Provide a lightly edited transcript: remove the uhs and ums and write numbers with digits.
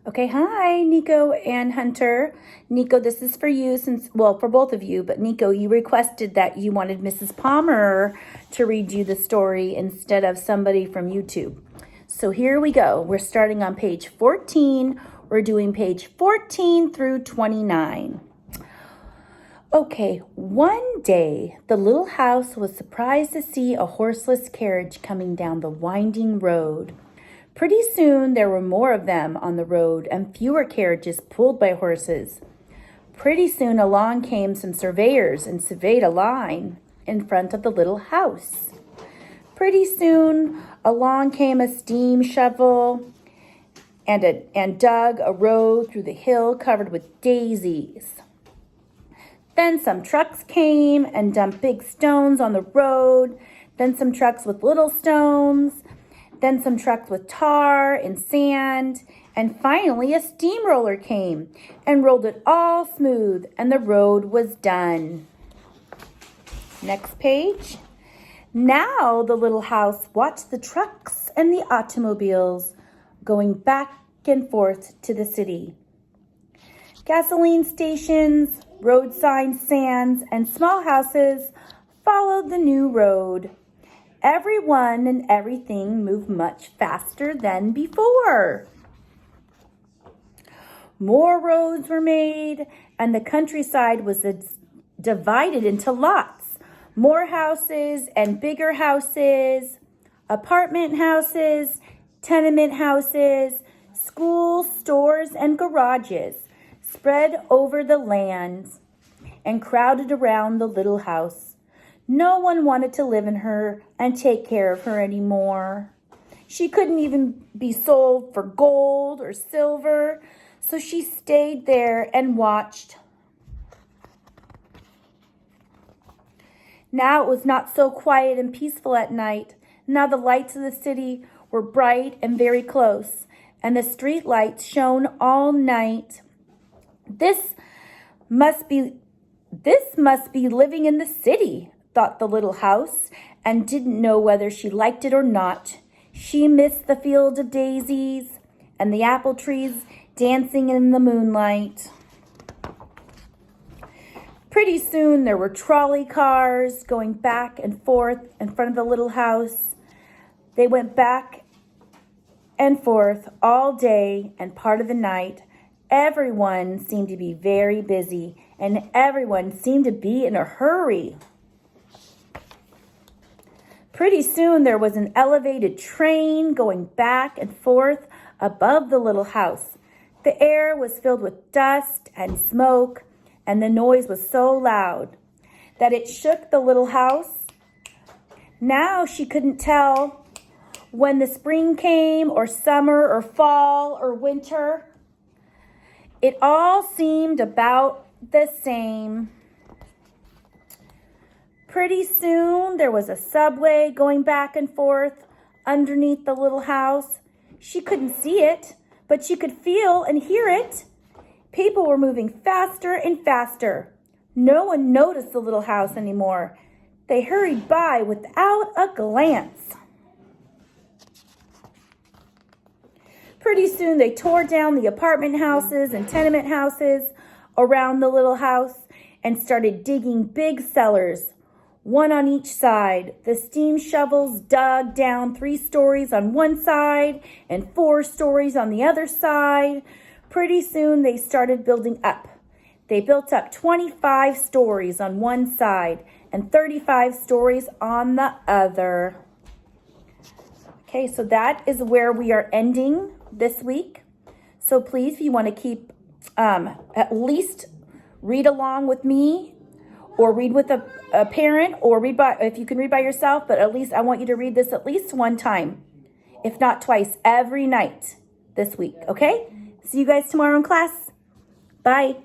Okay, hi, Nico and Hunter. Nico, this is for you for both of you, but Nico, you requested that you wanted Mrs. Palmer to read you the story instead of somebody from YouTube. So here we go. We're starting on page 14. We're doing page 14 through 29. Okay, one day the little house was surprised to see a horseless carriage coming down the winding road. Pretty soon there were more of them on the road and fewer carriages pulled by horses. Pretty soon along came some surveyors and surveyed a line in front of the little house. Pretty soon along came a steam shovel and dug a road through the hill covered with daisies. Then some trucks came and dumped big stones on the road. Then some trucks with little stones. Then some trucks with tar and sand. And finally a steamroller came and rolled it all smooth, and the road was done. Next page. Now the little house watched the trucks and the automobiles going back and forth to the city. Gasoline stations, road signs, stands, and small houses followed the new road. Everyone and everything moved much faster than before. More roads were made, and the countryside was divided into lots. More houses and bigger houses, apartment houses, tenement houses, schools, stores, and garages spread over the land and crowded around the little house. No one wanted to live in her and take care of her anymore. She couldn't even be sold for gold or silver, so she stayed there and watched. Now it was not so quiet and peaceful at night. Now the lights of the city were bright and very close, and the street lights shone all night. This must be living in the city, thought the little house, and didn't know whether she liked it or not. She missed the field of daisies and the apple trees dancing in the moonlight. Pretty soon there were trolley cars going back and forth in front of the little house. They went back and forth all day and part of the night. Everyone seemed to be very busy, and everyone seemed to be in a hurry. Pretty soon there was an elevated train going back and forth above the little house. The air was filled with dust and smoke, and the noise was so loud that it shook the little house. Now she couldn't tell when the spring came, or summer, or fall, or winter. It all seemed about the same. Pretty soon there was a subway going back and forth underneath the little house. She couldn't see it, but she could feel and hear it. People were moving faster and faster. No one noticed the little house anymore. They hurried by without a glance. Pretty soon they tore down the apartment houses and tenement houses around the little house and started digging big cellars, one on each side. The steam shovels dug down 3 stories on one side and 4 stories on the other side. Pretty soon they started building up. They built up 25 stories on one side and 35 stories on the other. Okay, so that is where we are ending this week. So please, if you want to keep at least read along with me, or read with a parent, or if you can read by yourself, but at least I want you to read this at least one time, if not twice, every night this week. Okay? See you guys tomorrow in class. Bye.